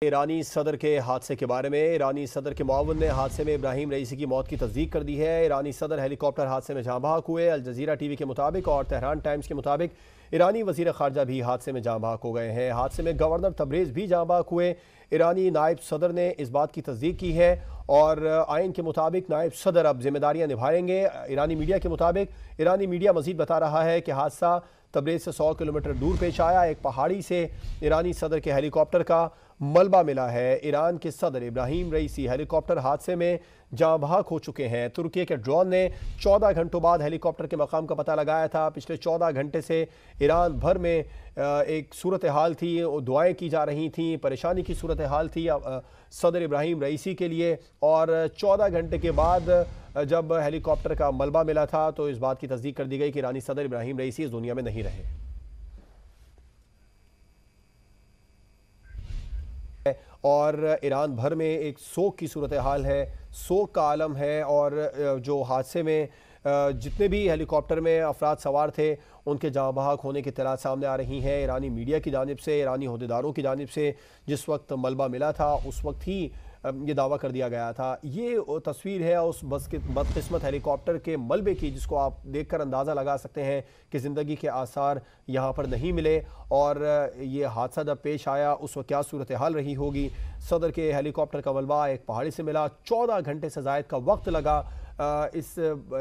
ईरानी सदर के हादसे के बारे में ईरानी सदर के मुआविन ने हादसे में इब्राहिम रईसी की मौत की तस्दीक कर दी है। ईरानी सदर हेलीकॉप्टर हादसे में जाँ बहक हुए। अल जजीरा टीवी के मुताबिक और तेहरान टाइम्स के मुताबिक ईरानी वजीर खारजा भी हादसे में जाँ बहक हो गए हैं। हादसे में गवर्नर तबरेज़ भी जाँ बहक हुए। ईरानी नायब सदर ने इस बात की तस्दीक की है और आइन के मुताबिक नायब सदर अब जिम्मेदारियां निभाएंगे। ईरानी मीडिया के मुताबिक ईरानी मीडिया मजीद बता रहा है कि हादसा तबरेज़ से 100 किलोमीटर दूर पेश आया। एक पहाड़ी से ईरानी सदर के हेलीकॉप्टर का मलबा मिला है। ईरान के सदर इब्राहिम रईसी हेलीकॉप्टर हादसे में जाँ बहक हो चुके हैं। तुर्की के ड्रोन ने 14 घंटों बाद हेलीकॉप्टर के मकाम का पता लगाया था। पिछले 14 घंटे से ईरान भर में एक सूरत हाल थी, दुआएं की जा रही थीं, परेशानी की सूरत हाल थी सदर इब्राहिम रईसी के लिए। और 14 घंटे के बाद जब हेलीकॉप्टर का मलबा मिला था तो इस बात की तस्दीक कर दी गई कि ईरानी सदर इब्राहिम रईसी इस दुनिया में नहीं रहे। और ईरान भर में एक सोग की सूरत हाल है, सोग का आलम है। और जो हादसे में जितने भी हेलीकॉप्टर में अफराद सवार थे उनके जाँ बहक होने की इत्तलात सामने आ रही हैं। ईरानी मीडिया की जानिब से, ईरानी अहदेदारों की जानिब से जिस वक्त मलबा मिला था उस वक्त ही ये दावा कर दिया गया था। ये तस्वीर है उस बदकिस्मत हेलीकॉप्टर के मलबे की जिसको आप देखकर अंदाज़ा लगा सकते हैं कि ज़िंदगी के आसार यहाँ पर नहीं मिले। और ये हादसा जब पेश आया उस वक्त क्या सूरत हाल रही होगी। सदर के हेलीकॉप्टर का मलबा एक पहाड़ी से मिला। 14 घंटे से ज़ायद का वक्त लगा इस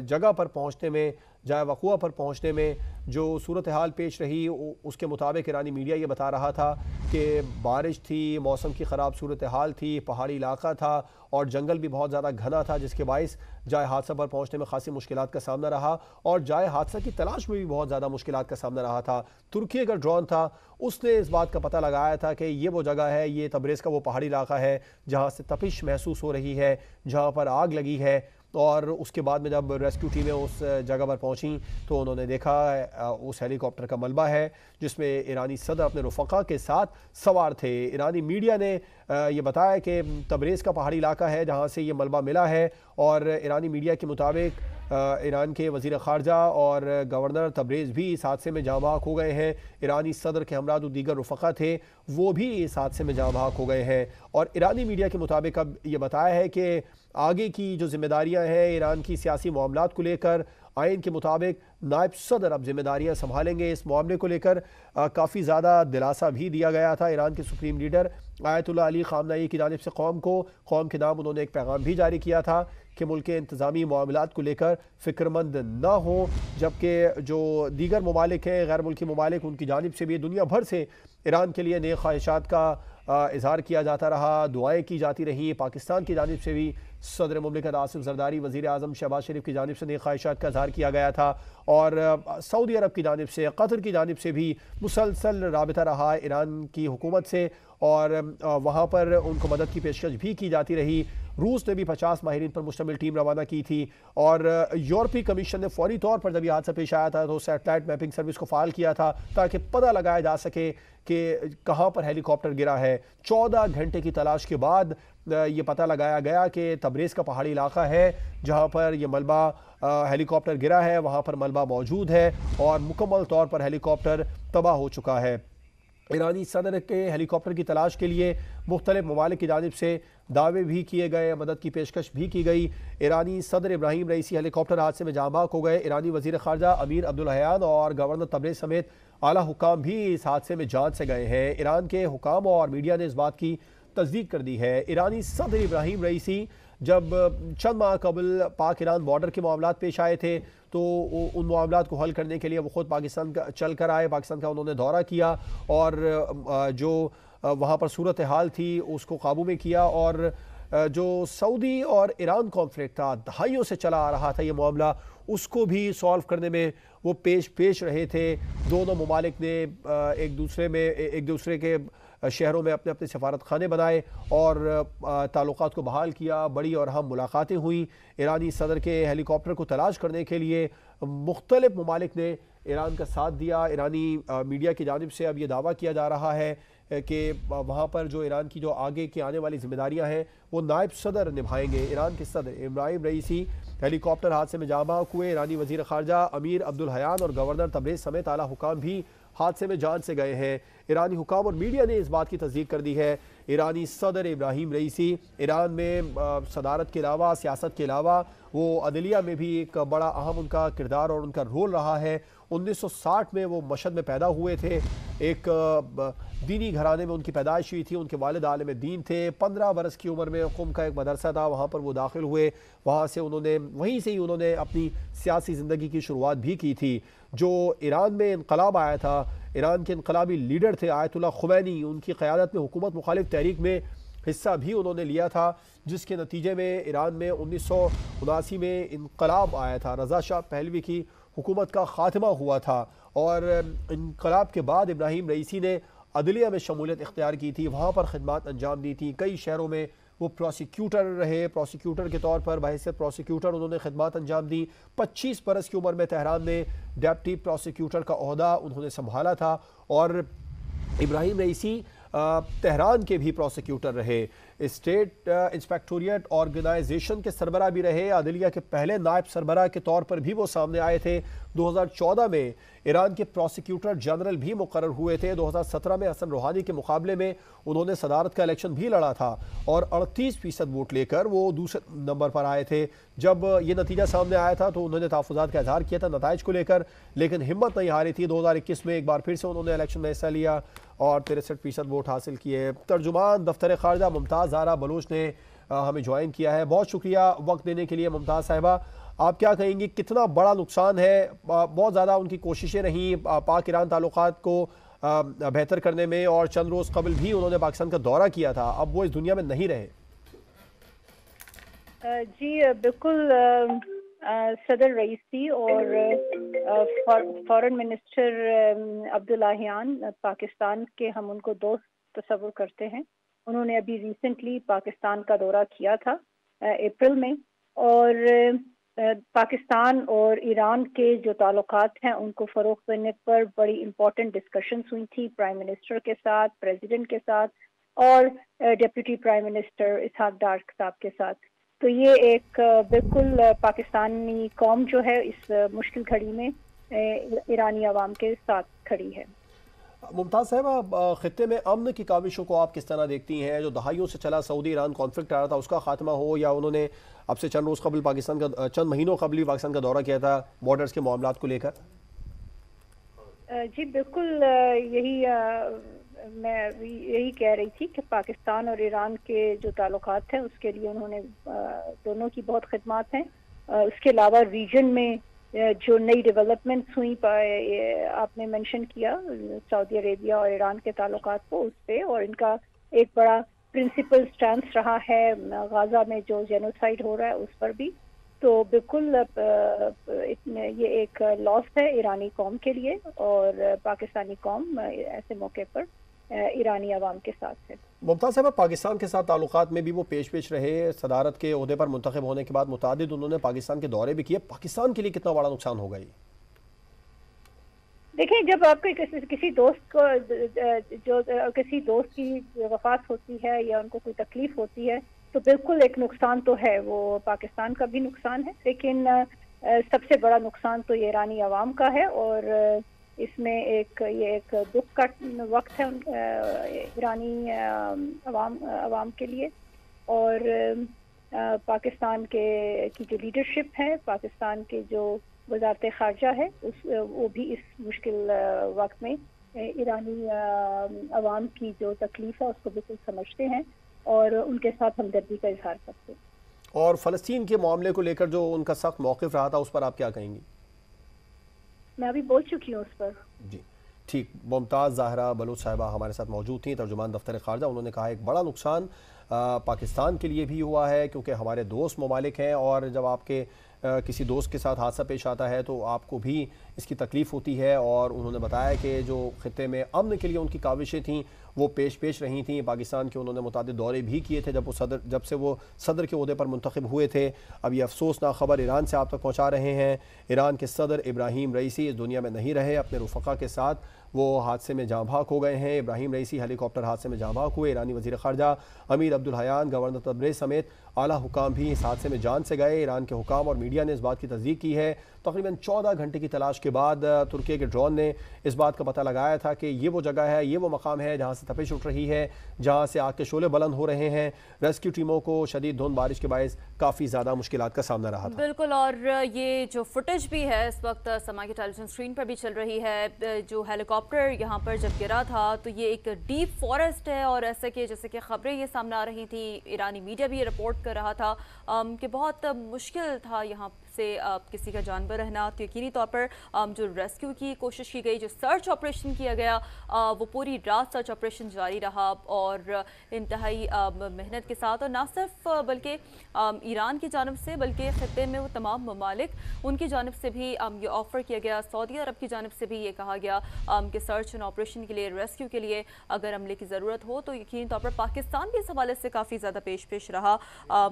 जगह पर पहुँचने में, जाए वक़ुआ पर पहुँचने में। जो सूरत हाल पेश रही उसके मुताबिक ईरानी मीडिया ये बता रहा था कि बारिश थी, मौसम की ख़राब सूरत हाल थी, पहाड़ी इलाका था और जंगल भी बहुत ज़्यादा घना था, जिसके बाइस जाए हादसा पर पहुँचने में खासी मुश्किलात का सामना रहा और जाए हादसा की तलाश में भी बहुत ज़्यादा मुश्किलात का सामना रहा था। तुर्की का ड्रोन था, उसने इस बात का पता लगाया था कि ये वो जगह है, ये तबरेज़ का वो पहाड़ी इलाका है जहाँ से तपिश महसूस हो रही है, जहाँ पर आग लगी है। और उसके बाद में जब रेस्क्यू टीमें उस जगह पर पहुंची तो उन्होंने देखा उस हेलीकॉप्टर का मलबा है जिसमें ईरानी सदर अपने रफ़क़ा के साथ सवार थे। ईरानी मीडिया ने ये बताया कि तबरेज़ का पहाड़ी इलाका है जहां से ये मलबा मिला है। और ईरानी मीडिया के मुताबिक ईरान के वज़ीर ख़ारजा और गवर्नर तबरेज़ भी इस हादसे में जाँ बहक हो गए हैं। ईरानी सदर के हमरा जो दीगर रफ़क़ा थे वो भी इस हादसे में जाँ बहक हो गए हैं। और ईरानी मीडिया के मुताबिक अब ये बताया है कि आगे की जो जिम्मेदारियां हैं ईरान की सियासी मामलात को लेकर आइन के मुताबिक नायब सदर अब जिम्मेदारियां संभालेंगे। इस मामले को लेकर काफ़ी ज़्यादा दिलासा भी दिया गया था। ईरान के सुप्रीम लीडर आयतुल्लाह अली ख़ामनेई की जानिब से कौम के नाम उन्होंने एक पैगाम भी जारी किया था कि मुल्क के इंतज़ामी मामलात को लेकर फ़िक्रमंद ना हो। जबकि जो दीगर ममालिक हैं, गैर मुल्की ममालिक, उनकी जानिब से भी दुनिया भर से ईरान के लिए नेक ख्वाहिशात का इजहार किया जाता रहा, दुआएँ की जाती रहीं। पाकिस्तान की जानिब से भी सदर मुमलिकत आसिफ ज़रदारी, वज़ीर आज़म शहबाज शरीफ की जानिब से नेक ख्वाहिशात का इजहार किया गया था। और सऊदी अरब की जानिब से, कतर की जानिब से भी मुसलसल राबिता रहा ईरान की हुकूमत से और वहाँ पर उनको मदद की पेशकश भी की जाती रही। रूस ने भी 50 माहिरीन पर मुश्तमिल टीम रवाना की थी। और यूरोपीय कमीशन ने फौरी तौर पर जब यह हादसा पेश आया था तो सैटेलाइट मैपिंग सर्विस को फ़ाल किया था ताकि पता लगाया जा सके कि कहाँ पर हेलीकॉप्टर गिरा है। 14 घंटे की तलाश के बाद ये पता लगाया गया कि तबरेज़ का पहाड़ी इलाका है जहाँ पर यह मलबा हेलीकॉप्टर गिरा है, वहाँ पर मलबा मौजूद है और मुकम्मल तौर पर हेलीकॉप्टर तबाह हो चुका है। ईरानी सदर के हेलीकॉप्टर की तलाश के लिए मुख्तलिफ ममालिक की जानिब से दावे भी किए गए, मदद की पेशकश भी की गई। ईरानी सदर इब्राहिम रईसी हेलीकॉप्टर हादसे में जाँ बहक हो गए। ईरानी वज़ीर ख़ारजा अमीर अब्दुल हयान और गवर्नर तबरेज़ समेत आला हुकाम भी इस हादसे में जान से गए हैं। ईरान के हुकाम और मीडिया ने इस बात की तस्दीक कर दी है। ईरानी सदर इब्राहिम रईसी जब चंद माह कबल पाक ईरान बॉर्डर के मामलात पेश आए थे तो उन मामलात को हल करने के लिए वो ख़ुद पाकिस्तान का चल कर आए, पाकिस्तान का उन्होंने दौरा किया और जो वहाँ पर सूरत हाल थी उसको काबू में किया। और जो सऊदी और ईरान कॉन्फ्लिक्ट था, दहाइयों से चला आ रहा था ये मामला, उसको भी सॉल्व करने में वो पेश रहे थे। दोनों ममालिक ने एक दूसरे के शहरों में अपने अपने सफारत खाने बनाए और ताल्लुकात को बहाल किया। बड़ी और अहम मुलाकातें हुई। ईरानी सदर के हेलीकॉप्टर को तलाश करने के लिए मुख्तलिफ ममालिक ने ईरान का साथ दिया। ईरानी मीडिया की जानिब से अब ये दावा किया जा रहा है कि वहाँ पर जो ईरान की जो आगे की आने वाली जिम्मेदारियाँ हैं वो नायब सदर निभाएंगे। ईरान के सदर इब्राहिम रईसी हेलीकॉप्टर हादसे में जाँ बहक हुए। ईरानी वज़ीर ख़ारजा अमीर अब्दुल हयान और गवर्नर तबरेज़ समेत आला हुकाम भी हादसे में जान से गए हैं। ईरानी हुकाम और मीडिया ने इस बात की तस्दीक कर दी है। ایرانی صدر ابراہیم رئیسی ایران میں صدارت کے علاوہ، سیاست کے علاوہ وہ عدلیہ میں بھی ایک بڑا اہم ان کا کردار اور ان کا رول رہا ہے۔ 1960 میں وہ مشہد میں پیدا ہوئے تھے، ایک دینی گھرانے میں ان کی پیدائش ہوئی تھی، ان کے والد عالم دین تھے۔ 15 برس کی عمر میں قم کا ایک مدرسہ تھا، وہاں پر وہ داخل ہوئے، وہیں سے ہی انہوں نے اپنی سیاسی زندگی کی شروعات بھی کی تھی۔ جو ایران میں انقلاب آیا تھا، ایران کے انقلابی لیڈر تھے آیت اللہ خمینی، ان کی قیادت میں حکومت مخالف تحریک میں حصہ بھی انہوں نے لیا تھا، جس کے نتیجے میں ایران میں 1979 میں انقلاب آیا تھا، رضا شاہ پہلوی کی حکومت کا خاتمہ ہوا تھا۔ اور انقلاب کے بعد ابراہیم رئیسی نے عدلیہ میں شمولیت اختیار کی تھی، وہاں پر خدمات انجام دی تھی، کئی شہروں میں وہ پروسیکیوٹر رہے، پروسیکیوٹر کے طور پر بحیثیت پروسیکیوٹر انہوں نے خدمات انجام دی۔ 25 برس کی عمر میں تہران میں ڈیپٹی پروسیکیوٹر کا عہدہ انہوں نے سنبھالا تھا، اور ابراہیم رئیسی تہران کے بھی پروسیکیوٹر رہے، اسٹیٹ انسپیکٹوریٹ آرگنائزیشن کے سربراہ بھی رہے، عدلیہ کے پہلے نائب سربراہ کے طور پر بھی وہ سامنے آئے تھے۔ 2014 میں ایران کے پروسیکیوٹر جنرل بھی مقرر ہوئے تھے۔ 2017 میں حسن روحانی کے مقابلے میں انہوں نے صدارت کا الیکشن بھی لڑا تھا اور 38% ووٹ لے کر وہ دوسرے نمبر پر آئے تھے۔ جب یہ نتیجہ سامنے آیا تھا تو انہوں نے تحفظات کا اظہار کیا تھا نتائج کو لے کر، لیکن ہمت نہیں ہاری تھی۔ 2021 میں ایک بار پھر سے انہوں نے الیکشن میں حصہ لیا اور 63% ووٹ حاصل کیے۔ ترجمان دفتر خارجہ ممتاز زہرا بلوچ نے ہمیں جوائن کیا ہے۔ بہت شکریہ وقت دینے کے لیے ممتاز صاحبہ۔ آپ کیا کہیں گی، کتنا بڑا نقصان ہے؟ بہت زیادہ ان کی کوششیں رہیں پاک ایران تعلقات کو بہتر کرنے میں، اور چند روز قبل بھی انہوں نے پاکستان کا دورہ کیا تھا، اب وہ اس دنیا میں نہیں رہے۔ جی بالکل، صدر رئیسی اور فارن منسٹر عبداللہیان پاکستان کے ہم ان کو دوست تصور کرتے ہیں۔ انہوں نے ابھی ریسنٹلی پاکستان کا دورہ کیا تھا اپریل میں، اور پاکستان اور ایران کے جو تعلقات ہیں ان کو فروغ دینے پر بڑی امپورٹنٹ ڈسکشنز ہوئی تھی پرائم منسٹر کے ساتھ، پریزیڈنٹ کے ساتھ، اور deputy prime minister Ishaq Dar صاحب کے ساتھ۔ تو یہ ایک بالکل پاکستانی قوم جو ہے اس مشکل گھڑی میں ایرانی عوام کے ساتھ کھڑی ہے۔ ممتاز صاحبہ، خطے میں امن کی کاوشوں کو آپ کس طرح دیکھتی ہیں؟ جو دہائیوں سے چلا سعودی ایران کانفلکٹ آ رہا تھا، اس کا خاتمہ ہو، یا انہوں نے اب سے چند مہینوں قبل پاکستان کا دورہ کیا تھا بارڈرز کے معاملات کو لے کر؟ جی بالکل، میں یہی کہہ رہی تھی کہ پاکستان اور ایران کے جو تعلقات ہیں اس کے لیے انہوں نے دونوں کی بہت خدمات ہیں۔ اس کے علاوہ ریجن میں جو نئی ڈیولپمنٹس ہوئی، آپ نے مینشن کیا سعودی عربیہ اور ایران کے تعلقات کو، اس پہ، اور ان کا ایک بڑا پرنسپل سٹانس رہا ہے غزہ میں جو جینوسائیڈ ہو رہا ہے اس پر بھی۔ تو بالکل یہ ایک لاس ہے ایرانی قوم کے لیے، اور پاکستانی قوم ایسے موقع پر ایرانی عوام کے ساتھ ہے۔ ممتاز صاحبہ، پاکستان کے ساتھ تعلقات میں بھی وہ پیش رہے، صدارت کے عہدے پر منتخب ہونے کے بعد متعدد انہوں نے پاکستان کے دورے بھی کیے، پاکستان کے لیے کتنا بڑا نقصان ہوگا یہ؟ دیکھیں، جب آپ کے کسی دوست کو کسی دوست کی وفات ہوتی ہے یا ان کو کوئی تکلیف ہوتی ہے تو بالکل ایک نقصان تو ہے، وہ پاکستان کا بھی نقصان ہے، لیکن سب سے بڑا نقصان تو یہ ایرانی عوام کا ہے، اور اس میں یہ ایک دکھ کا وقت ہے ایرانی عوام کے لیے۔ اور پاکستان کی جو لیڈرشپ ہے، پاکستان کے جو وزارت خارجہ ہے، وہ بھی اس مشکل وقت میں ایرانی عوام کی جو تکلیف ہے اس کو بالکل سمجھتے ہیں اور ان کے ساتھ ہمدردی کا اظہار کرتے ہیں۔ اور فلسطین کے معاملے کو لے کر جو ان کا سخت موقف رہا تھا، اس پر آپ کیا کہیں گی؟ میں ابھی بول چکی ہوں اس پر۔ جی ٹھیک، ممتاز زہرا بلوچ صاحبہ ہمارے ساتھ موجود تھیں، ترجمان دفتر خارجہ۔ انہوں نے کہا ایک بڑا نقصان پاکستان کے لیے بھی ہوا ہے، کیونکہ ہمارے دوست ممالک ہیں، اور جب آپ کے کسی دوست کے ساتھ حادثہ پیش آتا ہے تو آپ کو بھی اس کی تکلیف ہوتی ہے، اور انہوں نے بتایا کہ جو خطے میں امن کے لیے ان کی کاوشیں تھیں وہ پیش رہی تھیں۔ پاکستان کے انہوں نے متعدد دورے بھی کیے تھے جب سے وہ صدر کے عہدے پر منتخب ہوئے تھے۔ اب یہ افسوسناک خبر ایران سے آپ تک پہنچا رہے ہیں، ایران کے صدر ابراہیم رئیسی اس دنیا میں نہیں رہے، اپنے رفقا کے ساتھ وہ حادثے میں جاں بحق ہو گئے ہیں۔ ابراہیم رئیسی ہیلی کاپٹر حادثے میں جاں بحق ہوئے۔ ایرانی وزیر خارجہ امیر عبدالحیان، گورنر تبریز سمیت اعلیٰ حکام بھی اس حادثے میں جان سے گئے۔ ایران کے حکام اور میڈیا نے اس بات کی تصدیق کی ہے तकरीबन 14 घंटे की तलाश के बाद तुर्की के ड्रोन ने इस बात का पता लगाया था कि ये वो जगह है, ये वो मकाम है जहाँ से तपिश उठ रही है, जहाँ से आग के शोले बुलंद हो रहे हैं। रेस्क्यू टीमों को शदीद धुंध बारिश के बायस काफ़ी ज़्यादा मुश्किलात का सामना रहा था। बिल्कुल, और ये जो फुटेज भी है इस वक्त समा की टेलीविजन स्क्रीन पर भी चल रही है, जो हेलीकॉप्टर यहाँ पर जब गिरा था तो ये एक डीप फॉरेस्ट है, और ऐसे कि जैसे कि खबरें ये सामने आ रही थी, ईरानी मीडिया भी ये रिपोर्ट कर रहा था कि बहुत मुश्किल था यहाँ से किसी का जानवर रहना। तो यकीनी तौर पर जो रेस्क्यू की कोशिश की गई, जो सर्च ऑपरेशन किया गया, वो पूरी रात सर्च ऑपरेशन जारी रहा और इंतहाई मेहनत के साथ, और ना सिर्फ बल्कि ईरान की जानब से बल्कि ख़त्े में वो तमाम ममालिक उनकी जानब से भी ये ऑफ़र किया गया। सऊदी अरब की जानब से भी ये कहा गया कि सर्च एंड ऑपरेशन के लिए, रेस्क्यू के लिए अगर अमले की ज़रूरत हो तो यकीनी तौर पर पाकिस्तान भी इस हवाले से काफ़ी ज़्यादा पेश रहा।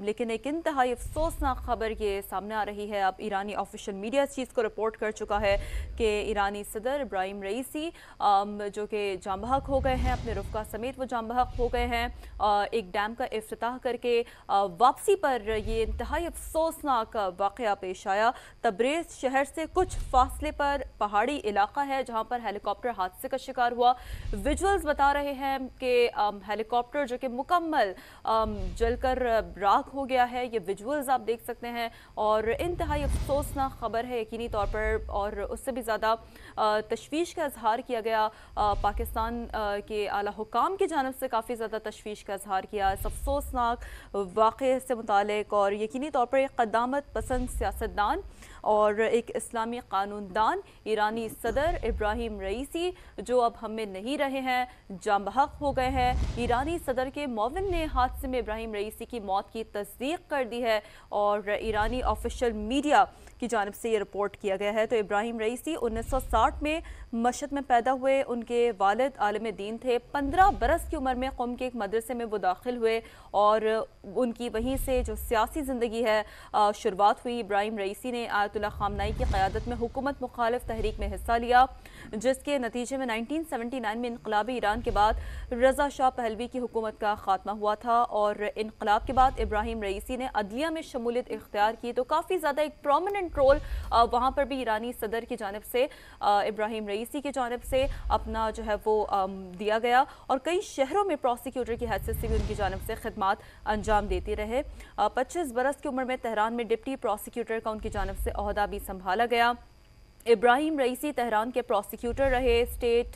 लेकिन एक इंतहाई अफसोसनाक खबर ये सामने आ रही है। अब ईरानी ऑफिशियल मीडिया इस चीज़ को रिपोर्ट कर चुका है कि ईरानी सदर इब्राहिम रईसी जो कि जाम बहक हो गए हैं, अपने रुफ़का समेत वो जाम बहक हो गए हैं। एक डैम का इफ्तिताह करके वापसी पर ये इंतहाई अफसोसनाक वाक़या पेश आया। तब्रेज़ शहर से कुछ फासले पर पहाड़ी इलाका है जहाँ पर हेलीकॉप्टर हादसे का शिकार हुआ। विजुअल्स बता रहे हैं कि हेलीकॉप्टर जो कि मुकम्मल जलकर राख हो गया है, ये विजुअल्स आप देख सकते हैं, और इंतहाई अफसोसनाक खबर है यकीनी तौर पर। और उससे भी ज़्यादा तशवीश का इजहार किया गया, पाकिस्तान के आला हुकाम की जानब से काफ़ी ज़्यादा तशवीश का इजहार किया इस अफसोसनाक वाक़े से मुतालिक। और यकीनी तौर पर एक क़दामत पसंद सियासतदान और एक इस्लामी कानूनदान ईरानी सदर इब्राहिम रईसी जो अब हम में नहीं रहे हैं, जाम बहक हो गए हैं। ईरानी सदर के मुअव्विन ने हादसे में इब्राहिम रईसी की मौत की तस्दीक कर दी है, और ईरानी ऑफिशियल मीडिया की जानिब से ये रिपोर्ट किया गया है। तो इब्राहिम रईसी 1960 में मशहद में पैदा हुए। उनके वालिद आलिम दीन थे। 15 बरस की उम्र में क़ौम के एक मदरसे में वो दाखिल हुए, और उनकी वहीं से जो सियासी ज़िंदगी है शुरुआत हुई। इब्राहिम रईसी ने आयतुल्लाह ख़ामनाई की क़यादत में हुकूमत मुखालिफ तहरीक में हिस्सा लिया, जिसके नतीजे में 1979 में इनक़लाबी ईरान के बाद रज़ा शाह पहलवी की हुकूमत का ख़ात्मा हुआ था। और इनक़लाब के बाद इब्राहिम रईसी ने अदलिया में शमूलियत इख्तियार की, तो काफ़ी ज़्यादा एक प्रोमिनेंट रोल वहाँ पर भी ईरानी सदर की जानिब से, इब्राहिम रईसी की जानिब से अपना जो है वो दिया गया, और कई शहरों में प्रोसिक्यूटर की हैसियत से भी उनकी जानिब से खिदमात अंजाम देती रहे। 25 बरस की उम्र में तेहरान में डिप्टी प्रोसिक्यूटर का उनकी जानिब से ओहदा भी संभाला गया। इब्राहिम रईसी तेहरान के प्रोसिक्यूटर रहे। स्टेट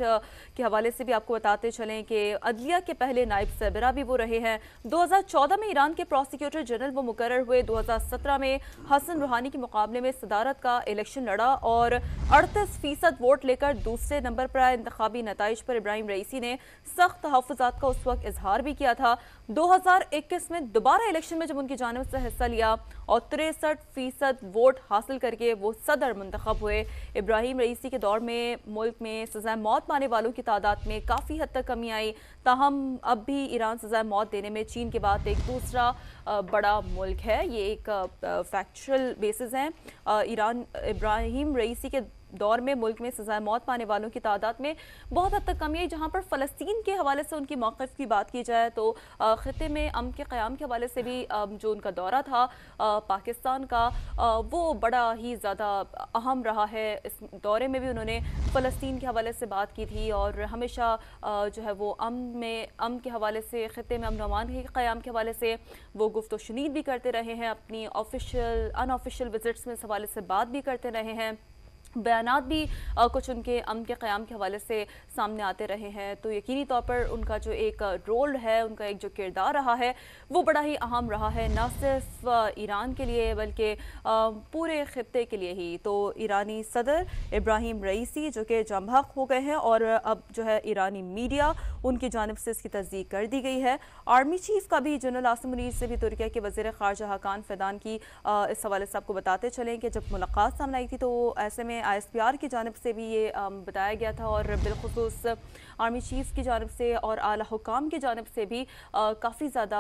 के हवाले से भी आपको बताते चलें कि अदलिया के पहले नायब सरबरा भी वो रहे हैं। 2014 में ईरान के प्रोसिक्यूटर जनरल वो मुकर्रर हुए। 2017 में हसन रूहानी के मुकाबले में सदारत का इलेक्शन लड़ा और 38% वोट लेकर दूसरे नंबर पर आए। इंतखाबी नताइज पर इब्राहिम रईसी ने सख्त तहफ़्फ़ुज़ात का उस वक्त इजहार भी किया था। 2021 में दोबारा इलेक्शन में जब उनकी जानिब से हिस्सा लिया और 63% वोट हासिल करके वो सदर मुंतखब हुए। इब्राहिम रईसी के दौर में मुल्क में सज़ाए मौत पाने वालों की तादाद में काफ़ी हद तक कमी आई। ताहम अब भी ईरान सज़ाए मौत देने में चीन के बाद एक दूसरा बड़ा मुल्क है। ये एक फैक्चुअल बेसिस हैं। ईरान इब्राहिम रईसी के दौर में मुल्क में सज़ाए मौत पाने वालों की तादाद में बहुत हद तक कमी आई। जहाँ पर फ़लस्तीन के हवाले से उनकी मौक़िफ़ की बात की जाए तो ख़ित्ते में अमन के क़याम के हवाले से भी जो उनका दौरा था पाकिस्तान का, वो बड़ा ही ज़्यादा अहम रहा है। इस दौरे में भी उन्होंने फ़लस्तीन के हवाले से बात की थी, और हमेशा जो है वो अमन के हवाले से, ख़ित्ते में अमन अमान के क़याम के हवाले से वो गुफ्त शुनीद भी करते रहे हैं। अपनी ऑफिशियल अनऑफिशियल विज़िट्स में इस हवाले से बात भी करते रहे हैं। बयानात भी कुछ उनके अमन के क़याम के हवाले से सामने आते रहे हैं। तो यकीनी तौर पर उनका जो एक रोल है, उनका एक जो किरदार रहा है वो बड़ा ही अहम रहा है, ना सिर्फ ईरान के लिए बल्कि पूरे ख़ित्ते के लिए ही। तो ईरानी सदर इब्राहिम रईसी जो कि जाम बहक हो गए हैं, और अब जो है ईरानी मीडिया उनकी जानिब से इसकी तस्दीक कर दी गई है। आर्मी चीफ़ का भी जनरल आसिम मुनीर से भी तुर्की के वज़ीर ख़ारजा हकान फ़ैदान की इस हवाले से आपको बताते चलें कि जब मुलाकात सामने आई थी तो ऐसे में ISPR की जानिब से भी ये बताया गया था, और बिलखुसूस आर्मी चीफ़ की जानिब से और आला हुकाम की जानिब से भी काफ़ी ज़्यादा